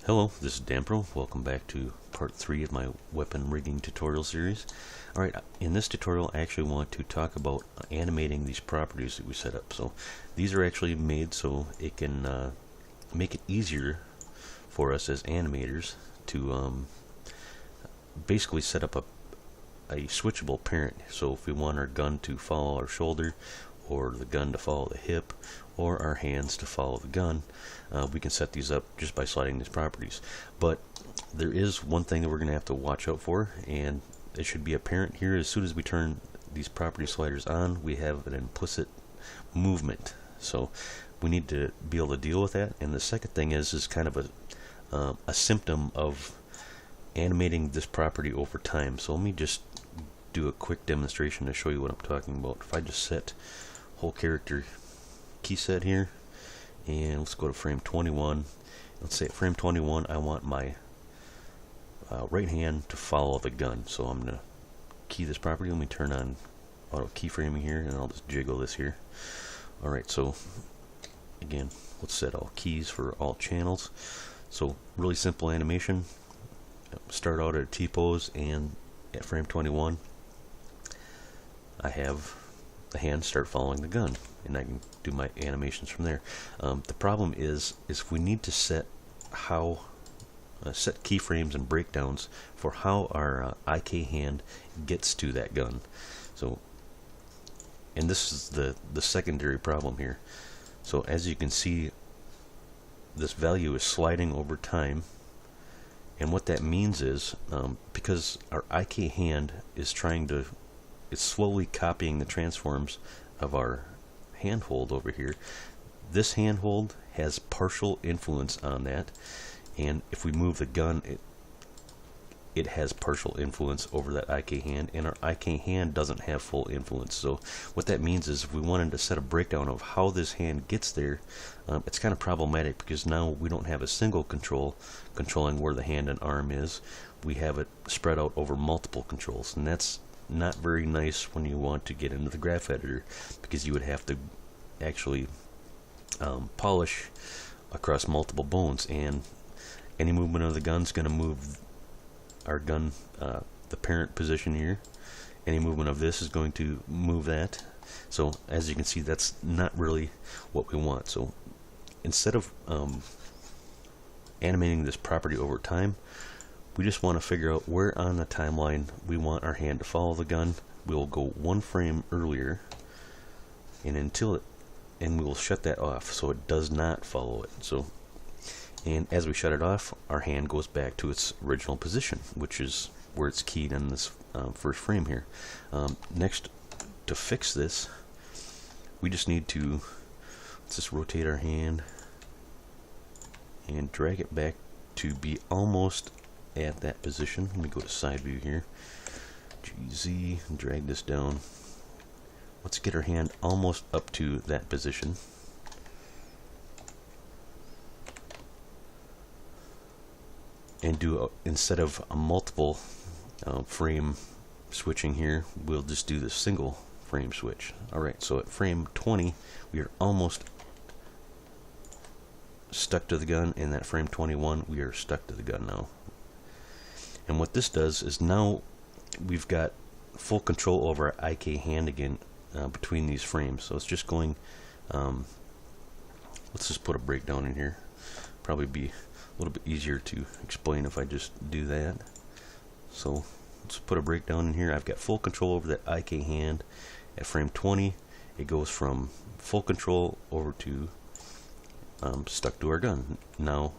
Hello, this is Danpro. Welcome back to part 3 of my weapon rigging tutorial series. Alright, in this tutorial I actually want to talk about animating these properties that we set up. So these are actually made so it can make it easier for us as animators to basically set up a switchable parent. So if we want our gun to follow our shoulder, or the gun to follow the hip, or our hands to follow the gun, we can set these up just by sliding these properties. But there is one thing that we're going to have to watch out for, and it should be apparent here. As soon as we turn these property sliders on, we have an implicit movement, so we need to be able to deal with that. And the second thing is kind of a symptom of animating this property over time. So let me just do a quick demonstration to show you what I'm talking about. If I just set whole character key set here, and let's go to frame 21. Let's say at frame 21 I want my right hand to follow the gun, so I'm going to key this property. Let me turn on auto keyframing here, and I'll just jiggle this here. Alright, so again, let's set all keys for all channels. So really simple animation. Start out at a T-pose, and at frame 21 I have the hand start following the gun, and I can do my animations from there. The problem is we need to set set keyframes and breakdowns for how our IK hand gets to that gun. So, and this is the secondary problem here. So as you can see, this value is sliding over time, and what that means is because our IK hand is it's slowly copying the transforms of our handhold over here. This handhold has partial influence on that, and if we move the gun, it has partial influence over that IK hand, and our IK hand doesn't have full influence. So what that means is if we wanted to set a breakdown of how this hand gets there, it's kind of problematic, because now we don't have a single control controlling where the hand and arm is. We have it spread out over multiple controls, and that's not very nice when you want to get into the graph editor, because you would have to actually polish across multiple bones, and any movement of the gun is going to move our gun, the parent position here. Any movement of this is going to move that. So as you can see, that's not really what we want. So instead of animating this property over time, we just want to figure out where on the timeline we want our hand to follow the gun. We'll go one frame earlier, and we will shut that off so it does not follow it. So, and as we shut it off, our hand goes back to its original position, which is where it's keyed in this first frame here. Next, to fix this, we just need to, let's just rotate our hand and drag it back to be almost at that position. Let me go to side view here, GZ, and drag this down. Let's get our hand almost up to that position. And do instead of a multiple frame switching here, we'll just do the single frame switch. Alright, so at frame 20 we are almost stuck to the gun, and at frame 21 we are stuck to the gun now. And what this does is now we've got full control over our IK hand again between these frames. So it's just going, let's just put a breakdown in here. Probably be a little bit easier to explain if I just do that. So let's put a breakdown in here. I've got full control over that IK hand. At frame 20 it goes from full control over to stuck to our gun. Now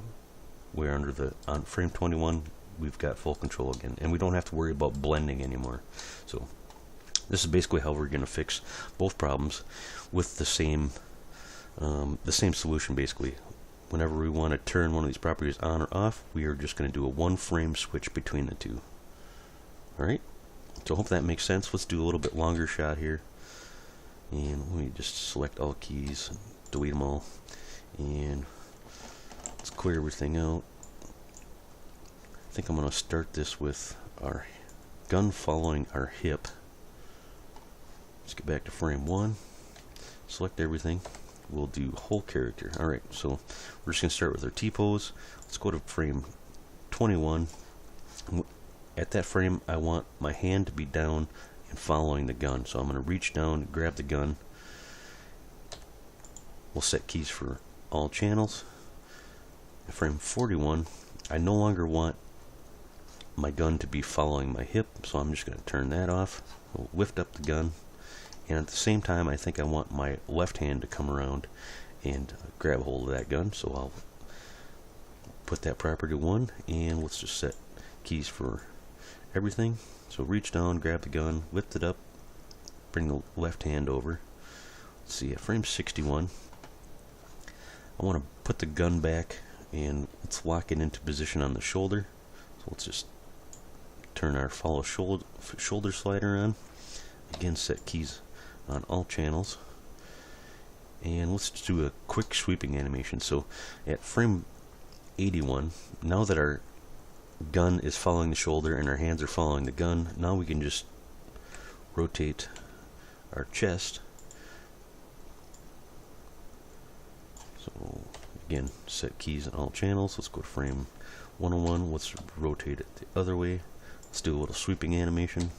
we're on frame 21, we've got full control again, and we don't have to worry about blending anymore. So this is basically how we're going to fix both problems with the same solution. Basically, whenever we want to turn one of these properties on or off, we are just going to do a one frame switch between the two. Alright, so I hope that makes sense. Let's do a little bit longer shot here, and let me just select all keys, delete them all, and let's clear everything out. I think I'm going to start this with our gun following our hip. Let's get back to frame 1, select everything, we'll do whole character. Alright, so we're just going to start with our T-pose. Let's go to frame 21. At that frame, I want my hand to be down and following the gun. So I'm going to reach down, grab the gun. We'll set keys for all channels. At frame 41, I no longer want my gun to be following my hip, so I'm just going to turn that off. We'll lift up the gun, and at the same time I think I want my left hand to come around and grab hold of that gun, so I'll put that property 1, and let's just set keys for everything. So reach down, grab the gun, lift it up, bring the left hand over. Let's see, at frame 61 I want to put the gun back and let's lock it into position on the shoulder. So let's just turn our follow shoulder slider on. Again, set keys on all channels. And let's just do a quick sweeping animation. So at frame 81, now that our gun is following the shoulder and our hands are following the gun, now we can just rotate our chest. So again, set keys on all channels. Let's go to frame 101. Let's rotate it the other way. Let's do a little sweeping animation.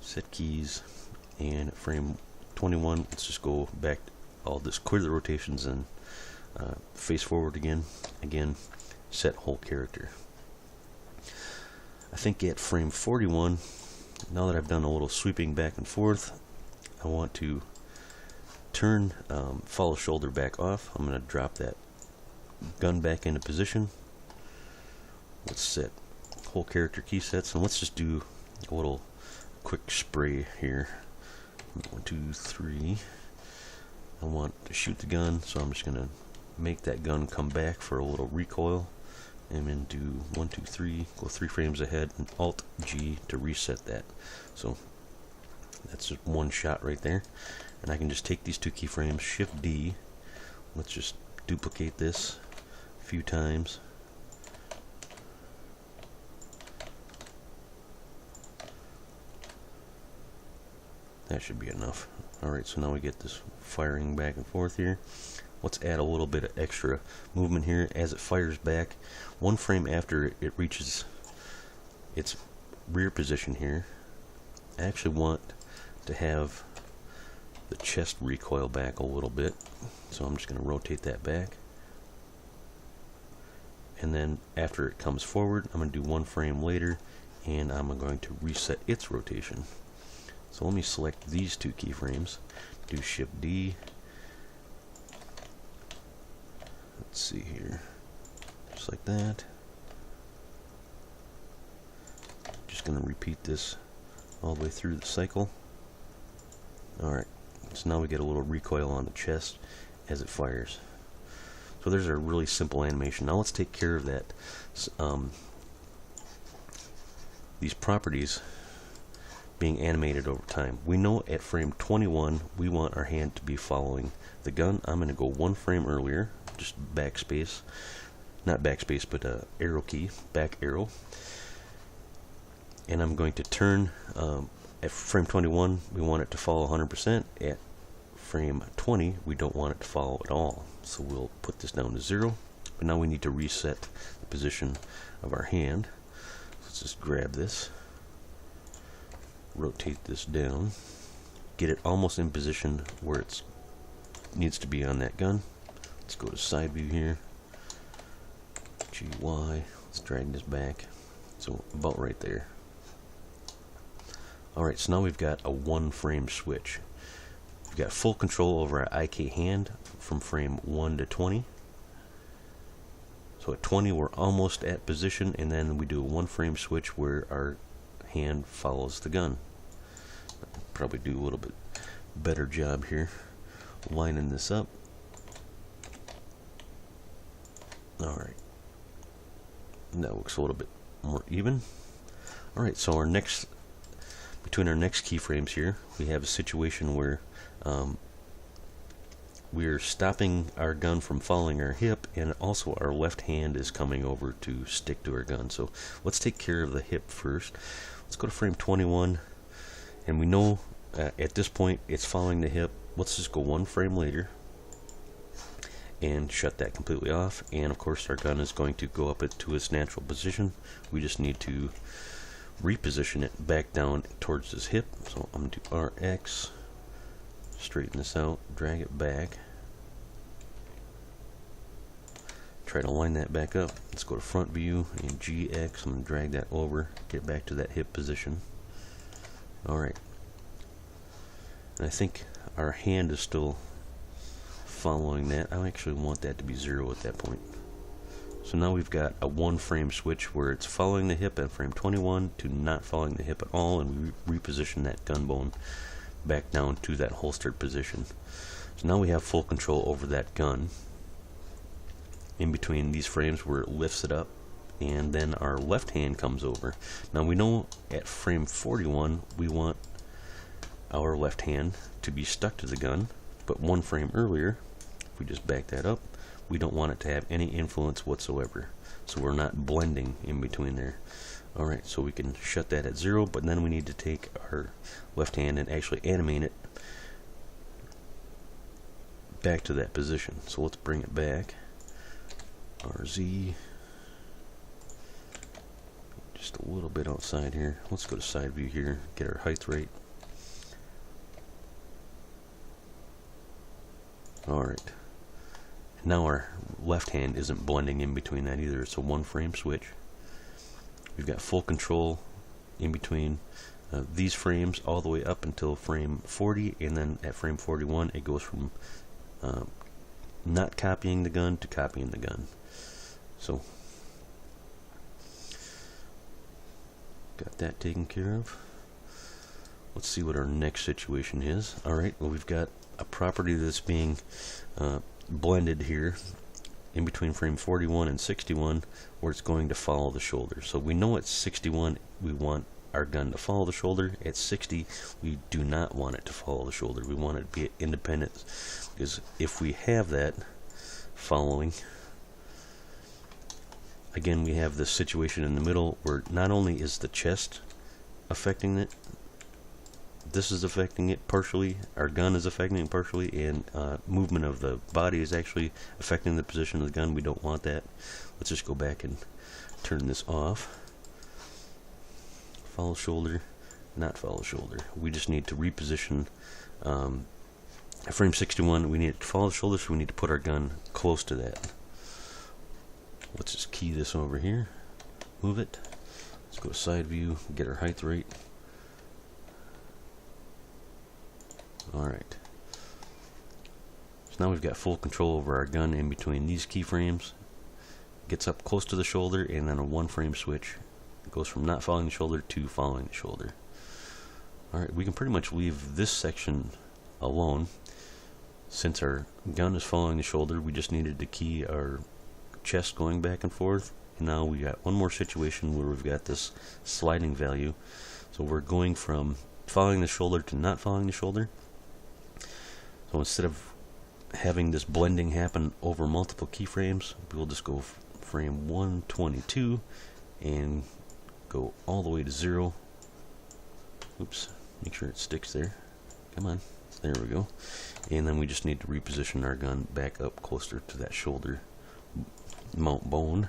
Set keys, and at frame 21, let's just go back. I'll just clear the rotations and face forward again. Again, set whole character. I think at frame 41, now that I've done a little sweeping back and forth, I want to turn follow shoulder back off. I'm going to drop that gun back into position. Let's set whole character key sets, and let's just do a little quick spray here. 1, 2, 3. I want to shoot the gun, so I'm just going to make that gun come back for a little recoil, and then do 1, 2, 3, go 3 frames ahead, and Alt G to reset that. So that's just one shot right there, and I can just take these 2 keyframes, Shift D. Let's just duplicate this a few times. That should be enough. Alright, so now we get this firing back and forth here. Let's add a little bit of extra movement here as it fires back. 1 frame after it reaches its rear position here, I actually want to have the chest recoil back a little bit. So I'm just going to rotate that back. And then after it comes forward, I'm going to do 1 frame later, and I'm going to reset its rotation. So let me select these 2 keyframes, do Shift D. Let's see here, just like that. Just going to repeat this all the way through the cycle. Alright, so now we get a little recoil on the chest as it fires. So there's a really simple animation. Now let's take care of that. These properties being animated over time. We know at frame 21 we want our hand to be following the gun. I'm going to go 1 frame earlier, just backspace, not backspace, but arrow key, back arrow, and I'm going to turn at frame 21 we want it to follow 100%. At frame 20 we don't want it to follow at all, so we'll put this down to 0. But now we need to reset the position of our hand. Let's just grab this, rotate this down, get it almost in position where it needs to be on that gun. Let's go to side view here, GY, let's drag this back, so about right there. Alright, so now we've got a 1 frame switch. We've got full control over our IK hand from frame 1 to 20. So at 20 we're almost at position, and then we do a 1 frame switch where our hand follows the gun. Probably do a little bit better job here lining this up. Alright, that looks a little bit more even. Alright, so between our next keyframes here we have a situation where we're stopping our gun from following our hip, and also our left hand is coming over to stick to our gun. So let's take care of the hip first. Let's go to frame 21, and we know at this point it's following the hip. Let's just go 1 frame later, and shut that completely off. And of course our gun is going to go up to its natural position. We just need to reposition it back down towards this hip. So I'm going to do RX, straighten this out, drag it back, try to line that back up. Let's go to front view and GX. I'm going to drag that over, get back to that hip position. Alright, and I think our hand is still following that. I actually want that to be 0 at that point. So now we've got a 1 frame switch where it's following the hip at frame 21 to not following the hip at all, and we reposition that gun bone back down to that holstered position. So now we have full control over that gun in between these frames where it lifts it up, and then our left hand comes over. Now we know at frame 41 we want our left hand to be stuck to the gun, but 1 frame earlier, if we just back that up, we don't want it to have any influence whatsoever, so we're not blending in between there. Alright, so we can shut that at 0, but then we need to take our left hand and actually animate it back to that position. So let's bring it back. RZ, just a little bit outside here. Let's go to side view here, get our height right. Alright, now our left hand isn't blending in between that either. It's a 1 frame switch. We've got full control in between these frames all the way up until frame 40, and then at frame 41 it goes from not copying the gun to copying the gun. So got that taken care of. Let's see what our next situation is. Alright, well, we've got a property that's being blended here in between frame 41 and 61, where it's going to follow the shoulder. So we know at 61 we want our gun to follow the shoulder. At 60 we do not want it to follow the shoulder. We want it to be independent, because if we have that following, again we have this situation in the middle where not only is the chest affecting it, this is affecting it partially, our gun is affecting it partially, and movement of the body is actually affecting the position of the gun. We don't want that. Let's just go back and turn this off. Follow shoulder, not follow shoulder. We just need to reposition. At frame 61 we need it to follow the shoulder, so we need to put our gun close to that. Let's just key this over here, move it. Let's go to side view, get our height right. Alright, so now we've got full control over our gun in between these keyframes. Gets up close to the shoulder, and then a 1 frame switch. It goes from not following the shoulder to following the shoulder. Alright, we can pretty much leave this section alone. Since our gun is following the shoulder, we just needed to key our chest going back and forth. And now we got one more situation where we've got this sliding value. So we're going from following the shoulder to not following the shoulder. So instead of having this blending happen over multiple keyframes, we'll just go frame 122 and go all the way to 0. Oops, make sure it sticks there. Come on, there we go. And then we just need to reposition our gun back up closer to that shoulder mount bone.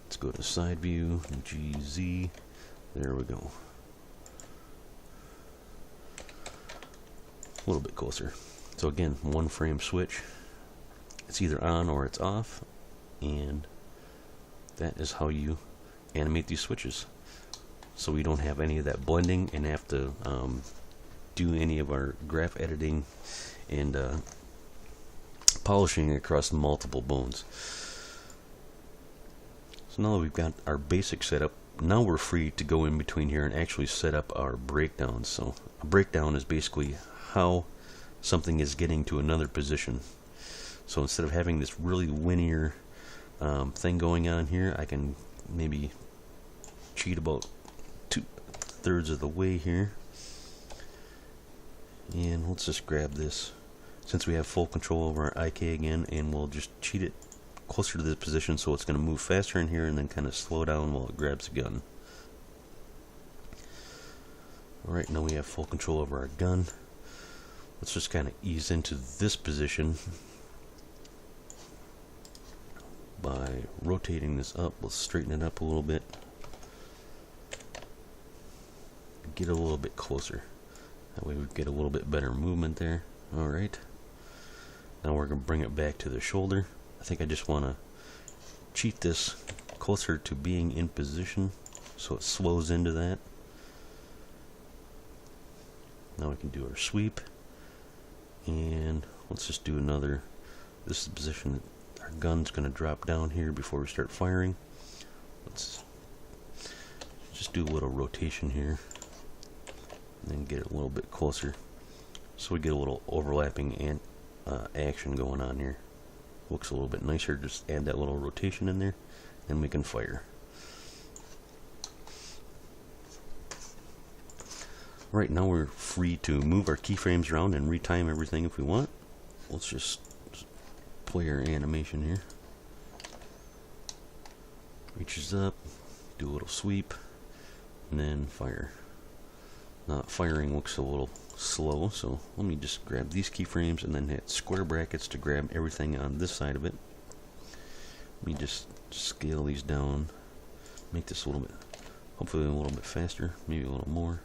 Let's go to side view, GZ, there we go. A little bit closer. So again, 1 frame switch. It's either on or it's off, and that is how you animate these switches. So we don't have any of that blending and have to do any of our graph editing and polishing across multiple bones. So now that we've got our basic setup, now we're free to go in between here and actually set up our breakdowns. So a breakdown is basically how something is getting to another position. So instead of having this really linear thing going on here, I can maybe cheat about 2/3 of the way here. And let's just grab this, since we have full control over our IK again, and we'll just cheat it closer to this position, so it's going to move faster in here and then kind of slow down while it grabs the gun. Alright, now we have full control over our gun. Let's just kind of ease into this position by rotating this up. We'll straighten it up a little bit. Get a little bit closer. That way we get a little bit better movement there. Alright. Now we're going to bring it back to the shoulder. I think I just want to cheat this closer to being in position so it slows into that. Now we can do our sweep. And let's just do another. This is the position that our gun's going to drop down here before we start firing. Let's just do a little rotation here. And then get it a little bit closer so we get a little overlapping and action going on here. Looks a little bit nicer. Just add that little rotation in there and we can fire. Right now we're free to move our keyframes around and retime everything if we want. Let's just play our animation here. Reaches up, do a little sweep, and then fire. Firing looks a little slow, so let me just grab these keyframes and then hit square brackets to grab everything on this side of it. Let me just scale these down, make this a little bit, hopefully a little bit faster, maybe a little more.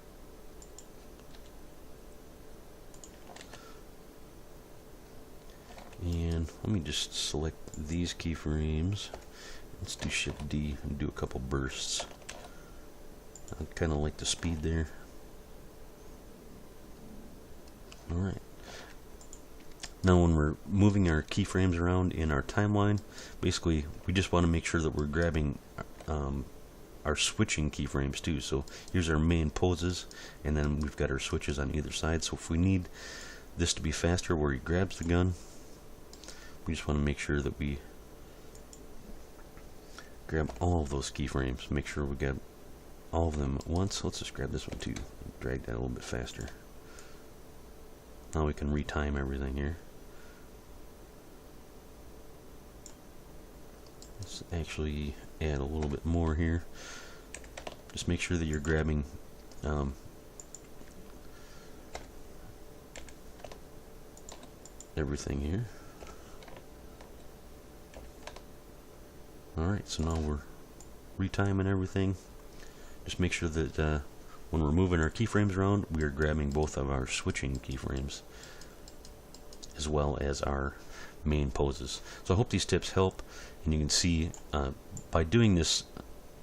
And let me just select these keyframes. Let's do Shift D and do a couple bursts. I kind of like the speed there. Alright. Now when we're moving our keyframes around in our timeline, basically we just want to make sure that we're grabbing our switching keyframes too. So here's our main poses, and then we've got our switches on either side. So if we need this to be faster where he grabs the gun, we just want to make sure that we grab all of those keyframes. Make sure we got all of them at once. Let's just grab this one too. Drag that a little bit faster. Now we can retime everything here. Let's actually add a little bit more here. Just make sure that you're grabbing everything here. Alright, so now we're retiming everything. Just make sure that when we're moving our keyframes around, we are grabbing both of our switching keyframes as well as our main poses. So I hope these tips help, and you can see by doing this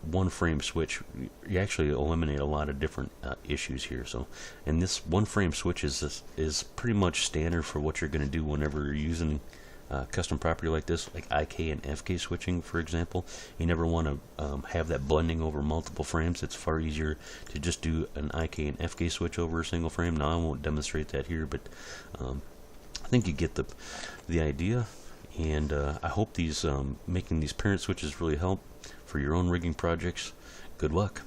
one frame switch, you actually eliminate a lot of different issues here. So, and this one frame switch is pretty much standard for what you're going to do whenever you're using custom property like this, like IK and FK switching, for example. You never want to have that blending over multiple frames. It's far easier to just do an IK and FK switch over a single frame. Now I won't demonstrate that here, but I think you get the idea. And I hope these making these parent switches really help for your own rigging projects. Good luck.